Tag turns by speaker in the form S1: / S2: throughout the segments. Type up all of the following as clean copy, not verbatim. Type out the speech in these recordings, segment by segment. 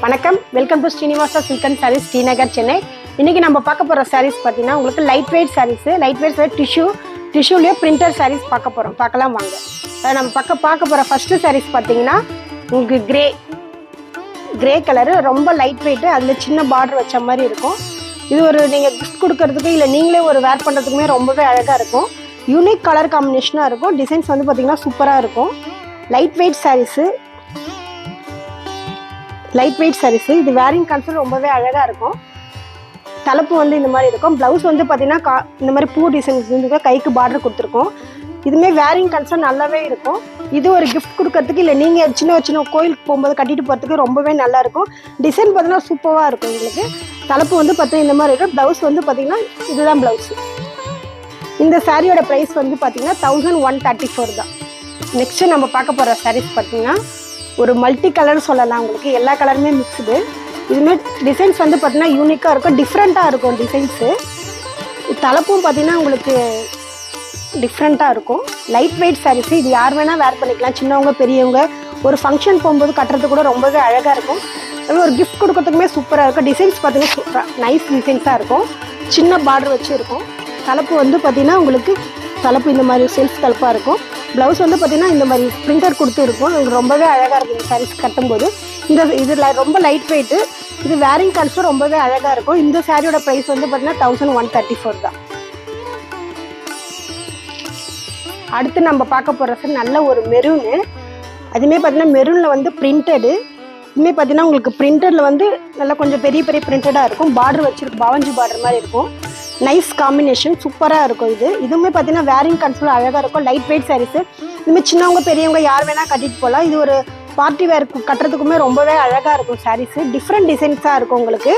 S1: வணக்கம், welcome to Srinivasa silk and sarees, Srinagar, Chennai. இன்னைக்கு நம்ம பார்க்க போகிற சாரீஸ் பார்த்தீங்கன்னா உங்களுக்கு light weight sarees, light weight sarees டிஷ்யூலேயே பிரிண்டர் சாரீஸ் பார்க்கலாம் வாங்க. நம்ம பார்க்க போகிற ஃபர்ஸ்ட் சாரீஸ் பார்த்தீங்கன்னா உங்களுக்கு கிரே கலரு, ரொம்ப லைட் வெயிட்டு, அதில் சின்ன பார்டர் வச்ச மாதிரி இருக்கும். இது ஒரு நீங்கள் கிஃப்ட் கொடுக்கறதுக்கு இல்லை நீங்களே ஒரு வேர் பண்ணுறதுக்குமே ரொம்பவே அழகாக இருக்கும். யூனிக் கலர் காம்பினேஷனாக இருக்கும். டிசைன்ஸ் வந்து பார்த்தீங்கன்னா சூப்பராக இருக்கும். லைட் வெயிட் சாரீஸு, இது வேரிங் கான்செப்ட் ரொம்பவே அழகாக இருக்கும். தலைப்பு வந்து இந்த மாதிரி இருக்கும். ப்ளவுஸ் வந்து பார்த்தீங்கன்னா இந்த மாதிரி பூ டிசைன்ஸ் வந்து கைக்கு பார்டர் கொடுத்துருக்கோம். இதுவுமே வேரிங் கான்செப்ட் நல்லாவே இருக்கும். இது ஒரு கிஃப்ட் கொடுக்கறதுக்கு இல்லை நீங்கள் சின்ன கோயிலுக்கு போகும்போது கட்டிட்டு போகிறதுக்கு ரொம்பவே நல்லாயிருக்கும். டிசைன் பார்த்தீங்கன்னா சூப்பராக இருக்கும். உங்களுக்கு தலைப்பு வந்து பார்த்தீங்கன்னா இந்த மாதிரி இருக்கும். ப்ளவுஸ் வந்து பார்த்தீங்கன்னா இதுதான் ப்ளவுஸு. இந்த சாரியோட ப்ரைஸ் வந்து பார்த்தீங்கன்னா 1134 தான். நெக்ஸ்ட்டு நம்ம பார்க்க போகிற சாரீஸ் பார்த்தீங்கன்னா ஒரு மல்டி கலர் சொல்லலாம். உங்களுக்கு எல்லா கலருமே மிக்ஸ்டு. இதுமாரி டிசைன்ஸ் வந்து பார்த்தீங்கன்னா யூனிக்காக இருக்கும், டிஃப்ரெண்ட்டாக இருக்கும் டிசைன்ஸு. தலைப்பும் பார்த்தீங்கன்னா உங்களுக்கு டிஃப்ரெண்ட்டாக இருக்கும். லைட் வெயிட் சாரீஸு, இது யார் வேணால் வேர் பண்ணிக்கலாம். சின்னவங்க பெரியவங்க ஒரு ஃபங்க்ஷன் போகும்போது கட்டுறது கூட ரொம்பவே அழகாக இருக்கும். ஒரு கிஃப்ட் கொடுக்கறதுக்குமே சூப்பராக இருக்கும். டிசைன்ஸ் பார்த்தீங்கன்னா சூப்பராக நைஸ் டிசைன்ஸாக இருக்கும். சின்ன பார்டர் வச்சு இருக்கும். தலைப்பு வந்து பார்த்தீங்கன்னா உங்களுக்கு தலைப்பு இந்த மாதிரி செல்ஃப் தலைப்பாக இருக்கும். ப்ளவுஸ் வந்து பார்த்தீங்கன்னா இந்த மாதிரி பிரிண்டர் கொடுத்து இருக்கும். உங்களுக்கு ரொம்பவே அழகாக இருக்கும் இந்த சாரீஸ் கட்டும்போது. இது ரொம்ப லைட் வெயிட்டு, இது வேரிங் கான்செப்ட் ரொம்பவே அழகாக இருக்கும். இந்த சாரியோட ப்ரைஸ் வந்து பார்த்தீங்கன்னா 1134 தான். அடுத்து நம்ம பார்க்க போகிற சார் நல்ல ஒரு மெரூனு. அதுவுமே பார்த்தீங்கன்னா மெரூனில் வந்து பிரிண்டடு. இதுவுமே பார்த்தீங்கன்னா உங்களுக்கு பிரிண்டடில் வந்து நல்லா கொஞ்சம் பெரிய பிரிண்டடாக இருக்கும். பார்டர் வச்சுருக்கு, பவஞ்சி பார்டர் மாதிரி இருக்கும். நைஸ் காம்பினேஷன், சூப்பராக இருக்கும். இதுவுமே பார்த்தீங்கன்னா வேரிங் கான்செப்ட் அழகாக இருக்கும். லைட் வெயிட் சாரீஸு, இதுமாதிரி சின்னவங்க பெரியவங்க யார் வேணால் கட்டிட்டு போகலாம். இது ஒரு பார்ட்டி வேர் கட்டுறதுக்குமே ரொம்பவே அழகாக இருக்கும். சாரீஸு டிஃப்ரெண்ட் டிசைன்ஸாக இருக்கும். உங்களுக்கு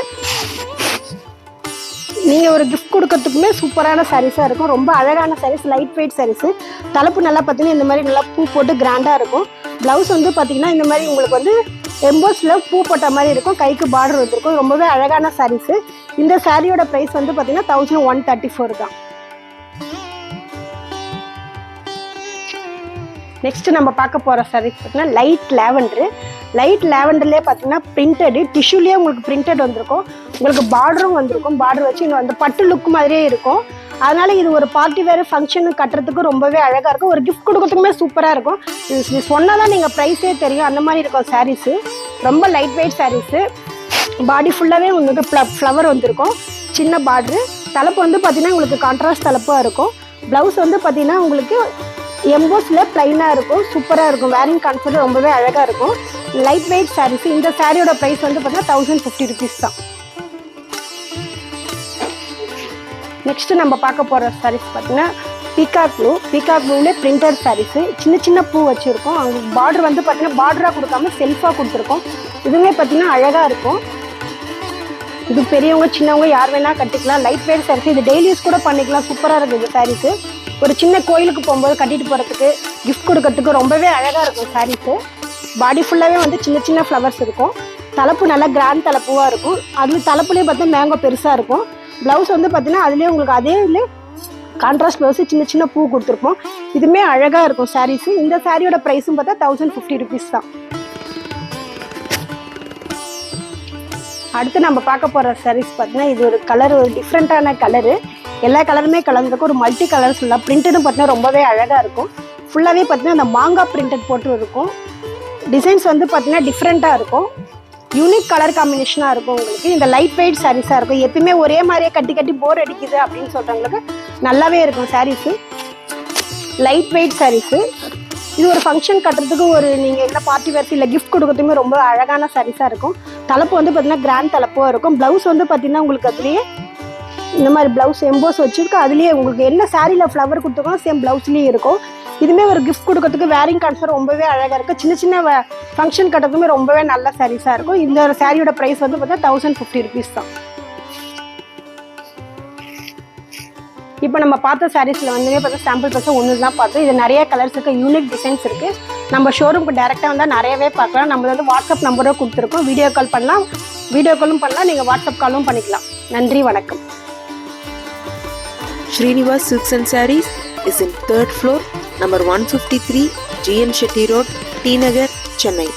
S1: நீங்கள் ஒரு கிஃப்ட் கொடுக்கறதுக்குமே சூப்பரான சாரீஸாக இருக்கும். ரொம்ப அழகான சாரீஸ், லைட் வெயிட் சாரீஸு. தலைப்பு நல்லா பார்த்தீங்கன்னா இந்த மாதிரி நல்லா பூ போட்டு கிராண்டாக இருக்கும். ப்ளவுஸ் வந்து பார்த்தீங்கன்னா இந்த மாதிரி உங்களுக்கு வந்து எம்போஸில் பூ போட்ட மாதிரி இருக்கும். கைக்கு பார்டர் வந்துருக்கும். ரொம்பவே அழகான சாரீஸு. இந்த சாரியோட ப்ரைஸ் வந்து பார்த்தீங்கன்னா 1134 தான். நெக்ஸ்ட் நம்ம பார்க்க போகிற சாரீஸ் பார்த்தீங்கன்னா லைட் லேவண்டர்லேயே பார்த்தீங்கன்னா பிரிண்டடு, டிஷ்யூலேயே உங்களுக்கு பிரிண்டட் வந்திருக்கும். உங்களுக்கு பார்டரும் வந்திருக்கும். பார்டர் வச்சு இங்கே வந்து பட்டு லுக் மாதிரியே இருக்கும். அதனால இது ஒரு பார்ட்டி வேறு ஃபங்க்ஷனுக்கு கட்டுறதுக்கு ரொம்பவே அழகாக இருக்கும். ஒரு கிஃப்ட் கொடுக்கறதுக்குமே சூப்பராக இருக்கும். இது சொன்னால் தான் நீங்கள் ப்ரைஸே தெரியும், அந்த மாதிரி இருக்கும் சாரீஸு. ரொம்ப லைட் வெயிட் சாரீஸு. பாடி ஃபுல்லாகவே உங்களுக்கு ஃப்ளவர் வந்திருக்கும். சின்ன பார்ட்ரு. தலைப்பு வந்து பார்த்தீங்கன்னா உங்களுக்கு கான்ட்ராஸ்ட் தலைப்பாக இருக்கும். ப்ளவுஸ் வந்து பார்த்தீங்கன்னா உங்களுக்கு எம்போஸில் ப்ளைனாக இருக்கும். சூப்பராக இருக்கும். வேரிங் கான்செப்ட் ரொம்பவே அழகாக இருக்கும். Light weight saris. இந்த சாரியோட ப்ரைஸ் வந்து பார்த்தீங்கன்னா 1050 rupees தான். நெக்ஸ்ட்டு நம்ம பார்க்க போகிற சாரீஸ் பார்த்தீங்கன்னா பீகாக் ப்ளூவிலே பிரிண்டர் சாரீஸு. சின்ன பூ வச்சுருக்கோம். அவங்களுக்கு பார்டர் வந்து பார்த்தீங்கன்னா பார்டராக கொடுக்காம செல்ஃபாக கொடுத்துருக்கோம். இதுவுமே பார்த்தீங்கன்னா அழகாக இருக்கும். இது பெரியவங்க சின்னவங்க யார் வேணால் கட்டிக்கலாம். லைட் வெயிட் சாரீஸ், இது டெய்லி யூஸ் கூட பண்ணிக்கலாம். சூப்பராக இருக்கும் இந்த சாரீஸு. ஒரு சின்ன கோயிலுக்கு போகும்போது கட்டிட்டு போகிறதுக்கு, கிஃப்ட் கொடுக்கறதுக்கு ரொம்பவே அழகாக இருக்கும் சாரீஸு. பாடி ஃபுல்லாகவே வந்து சின்ன ஃப்ளவர்ஸ் இருக்கும். தலைப்பு நல்லா கிராண்ட் தலைப்புவாக இருக்கும். அதில் தலைப்புலேயே பார்த்தா மேங்கோ பெருசாக இருக்கும். ப்ளவுஸ் வந்து பார்த்தீங்கன்னா அதுலேயே உங்களுக்கு அதே இதில் கான்ட்ராஸ்ட் ப்ளவுஸு சின்ன பூ கொடுத்துருப்போம். இதுவுமே அழகாக இருக்கும் சாரீஸு. இந்த சாரியோட ப்ரைஸும் பார்த்தா 1050 rupees தான். அடுத்து நம்ம பார்க்க போகிற சாரீஸ் பார்த்தீங்கன்னா இது ஒரு கலர், ஒரு டிஃப்ரெண்ட்டான கலரு. எல்லா கலருமே கலந்துருக்கும். ஒரு மல்டி கலர் சொல்லலாம். பிரிண்டடும் பார்த்தீங்கன்னா ரொம்பவே அழகாக இருக்கும். ஃபுல்லாகவே பார்த்தீங்கன்னா அந்த மாங்காய் பிரிண்டட் போட்டு இருக்கும். டிசைன்ஸ் வந்து பார்த்தீங்கன்னா டிஃப்ரெண்ட்டாக இருக்கும். யூனிக் கலர் காம்பினேஷனாக இருக்கும். உங்களுக்கு இந்த லைட் வெயிட் சாரீஸாக இருக்கும். எப்பயுமே ஒரே மாதிரியே கட்டி போர் அடிக்குது அப்படின்னு சொல்கிறவங்களுக்கு நல்லாவே இருக்கும் சாரீஸு. Light weight sarees. இது ஒரு ஃபங்க்ஷன் கட்டுறதுக்கு, ஒரு நீங்கள் என்ன பார்ட்டி வேர்ஸ் இல்லை கிஃப்ட் கொடுக்கறதுமே ரொம்ப அழகான சாரீஸாக இருக்கும். தலைப்பு வந்து பார்த்தீங்கன்னா கிராண்ட் தலைப்பாக இருக்கும். ப்ளவுஸ் வந்து பார்த்தீங்கன்னா உங்களுக்கு அதுலேயே இந்த மாதிரி ப்ளவுஸ் எம்போஸ் வச்சுருக்கு. அதுலேயே உங்களுக்கு என்ன சாரியில் ஃப்ளவர் கொடுத்துருக்கோம் சேம் ப்ளவுஸ்லேயே இருக்கும். இதுவுமே ஒரு கிஃப்ட் கொடுக்கறதுக்கு வேரிங் கான்செப்ட் ரொம்பவே அழகாக இருக்கும். சின்ன ஃபங்க்ஷன் கட்டுறதுக்குமே ரொம்பவே நல்ல சாரீஸாக இருக்கும். இந்த சாரியோட ப்ரைஸ் வந்து பார்த்தா 1050 rupees தான். இப்போ நம்ம பார்த்த சாரீஸில் வந்துமே பார்த்தா சாம்பிள் பர்சன் ஒன்று தான் பார்த்தோம். இது நிறைய கலர்ஸ் இருக்குது, யூனிக் டிசைன்ஸ் இருக்குது. நம்ம ஷோரூமுக்கு டேரெக்டாக வந்தால் நிறையவே பார்க்கலாம். நம்ம வந்து வாட்ஸ்அப் நம்பரும் கொடுத்துருக்கோம். வீடியோ காலும் பண்ணலாம். நீங்கள் வாட்ஸ்அப் காலும் பண்ணிக்கலாம். நன்றி, வணக்கம்.
S2: Srinivas Silks and Sarees is in 3rd floor, number 153, GN Shetty Road, T Nagar, Chennai.